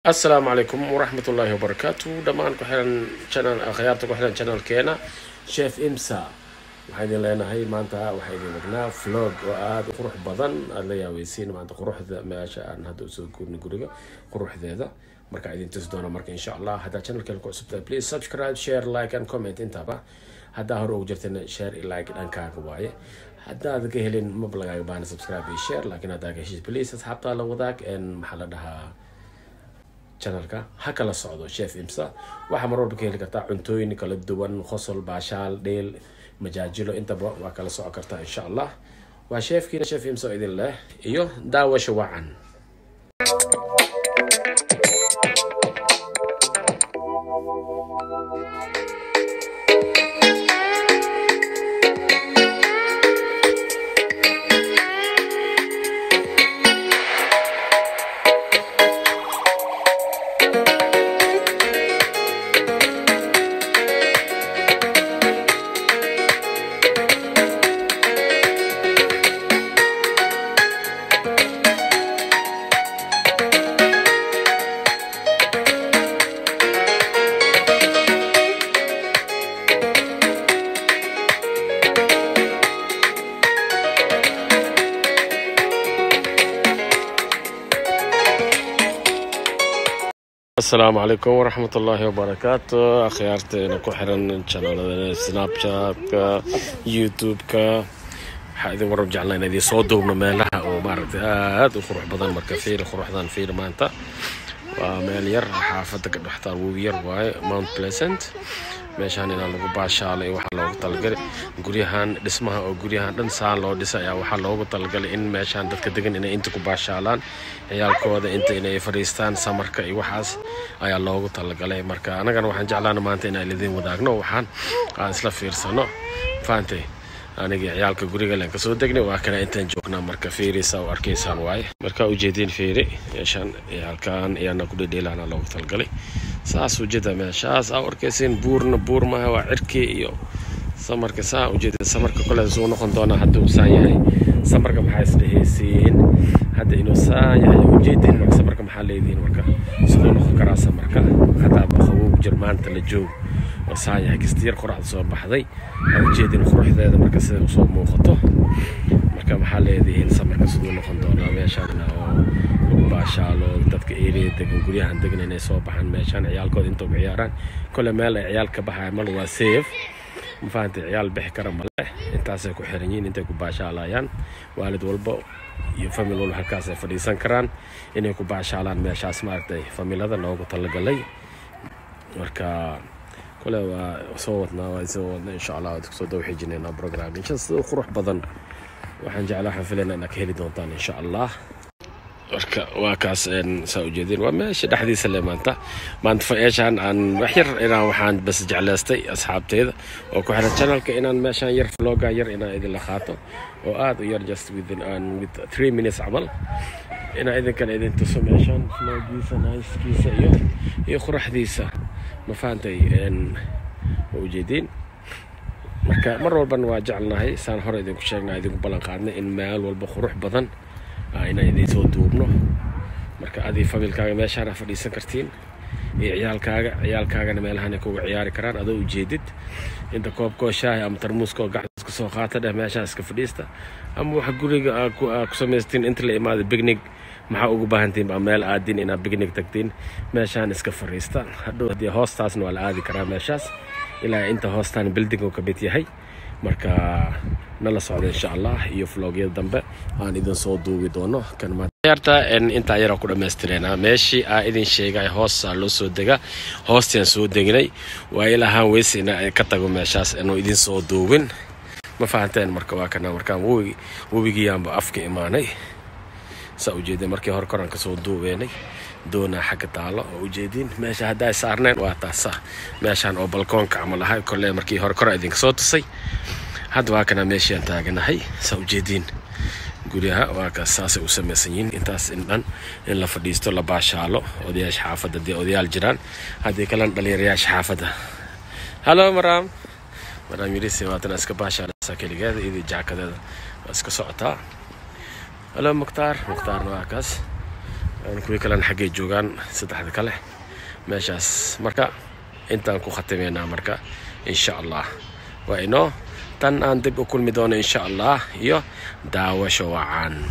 السلام عليكم ورحمة الله وبركاته. دمان كحيران channel خيارته كحيران channel كينا شيف إمسا وحيدي لنا هاي مانتا وحيدي مقنا فلوج وآد قروح بدن اللي يويسين مانتا قروح ذا ما شاء أن هذا سوكون نقولك قروح ذا مركا عايزين تزدونا مركا إن شاء الله هذا channel كلكم سبسكرايب بليز سبسكرايب شير لايك أند كومنت انت با هذا هو جرتنا شير لايك أن كاكواي هذا ذا كهلين مبلغ بان سبسكرايب شير لكن هذا كشيء بليز أصحابتا لو ذاك إن محل ده channelka ha kala socdo chef imsa waxa marwalba ka heli kartaa cuntooyin kala duwan khosol baashaal dheel majaajilo intaba waa kala socon kartaa insha Allah waa chefkiina chef imsa idin leh iyo daawasho wacan السلام عليكم ورحمة الله وبركاته. أخيارتي نكون حرن channel سناب شات يوتيوب هذا ورجع لنا ذي صوته ومالها ومارد هذا وخروح بدن مركفير خروح ذان فير مانتا ومالير حافتك نحتار وير واي ماونت بليسنت meeshaan inaan lagu baashaalay waxa loogu talagalay guriyahan dhismaha oo guriyahan dhan saan loo dhisay ayaa waxa loogu talagalay in meeshaan dadka degan inay inta ku baashaalaan ciyaalkooda inta inay fariistaan samarka iyo waxaas ayaa loogu talagalay marka anagana waxaan jeclaana maanta inaan idin wadaagno waxaan aan isla fiirsano faantay aniga ciyaalka guriga leen ka soo degnay waa kana intaan joognaa marka fiirisa oo arkaysaan waay marka u jeedin fiiri meeshaan ciyaalkan iyana ku dhedheelaana loogu talagalay saas u jeeda meeshaas aa arkaysiin buur ma waa cirki iyo samarka saa u jeeda samarka kale soo noqon doona hadduu saan yahay samarka maxay isdhehaysiin hadda inuu saan yahay u jeedin marka samarka maxaa leediin marka sidoo noqon karaa samarka hadaa qabow jirmaanta la joog oo saan yahay kistiir quraacda soo baxday u jeedin quruxdeeda marka sida soo muuqato marka maxaa leediin samarka sidoo noqon doona meeshaan oo baashaalo dadka eeriyada degan guryahan degan inay soo baxaan meeshaan ciyaalkooda inta ugu ciyaaraan kole meel ay ciyaalka baxay mal waa safe ma fahanti ciyaal bixi kara male intaasay ku xiran yihiin intay ku baashaalayaan waalid walba iyo family walba halkaas ay fadhiisan karaan inay ku baashaalaan meeshaas maartay familada loogu talagalay marka kole waa soo wadnaa insha Allah dadku soo dhow xijinayna program insha Allah qurux badan waxaan jeclahay filayna inaad ka heli doontaan insha Allah marka waa kaas soo jeedin waa meesha dhaxdiisa le maanta faayashan aan wax yar inaan waxaan bas jeclaystay asxaabteeda oo ku xiran channelka inaan meeshan yar vlogga yar inaan idin la qaato oo aad u yar just within 3 minutes amal inaan idin kale idin tuso meeshan vloggiisa nice-kiisa iyo quraxdiisa ma faantay oo jeedin marka mar walban waa jecelnahay saan hore idin ku sheegnaa idin ku balan qaadnay in meel walba qurux badan ayna idin soo duubno marka adii familkaaga meeshaan fadhiisan kartiin iyo ciyaalkaagana meelahan ay kuga ciyaari karaan adoo u jeedid inta koobkoo shaahi ama tarmuuskoo gacanta ku soo qaata dheh meeshaan iska fadhiista ama waxa guriga ku samaystiin inta la imaado picnic maxaa ugu baahantiin baa meel aadin inaad picnic tagtiin meeshaan iska fadhiista hadhow haddii hoostaasna waa la aadi karaa meeshaas ilaa inta hoostaan building uu ka mid yahay marka nala socdo insha Allah iyo vlogyada dambe aan idin soo duubi doono kan ma yarta inta yar ku dhameystirena meeshii aan idin sheegay hoos loo soo dega hoostan soo degnay waa ilaahan weysina ka tago meeshaas inuu idin soo duubin ma fahanteen marka waa kana markaan webigiyaanba afka imaanay saa u jeeday markii hor koran ka soo duubeynay doona xagga taalo oo u jeedin meesha haday saarneen waa taasa meeshaan oo balkoonka amal ahay kole markii hor kor idin soo tusay hadda waa kana meeshaan taaganahay saa u jeedin guriyaha waa ka saasay u samaysan yihiin intaas in la fadhiisto la baashaalo odayaasha xaafadda odayaal jiraan haddii kalan dhalinyarayaasha xaafadda hello maram yirisi waatan iska baashaalasa keligeeda iyo jaakadeeda iska socotaa hello mukhtaar waa kaas أنا كوي كلام حقي جوجان صدق كله ماشاس مركا أنت أنكو ختمينا مركا إن شاء الله وإنه تن أنت بكل مدون إن شاء الله يو دعوة شوعان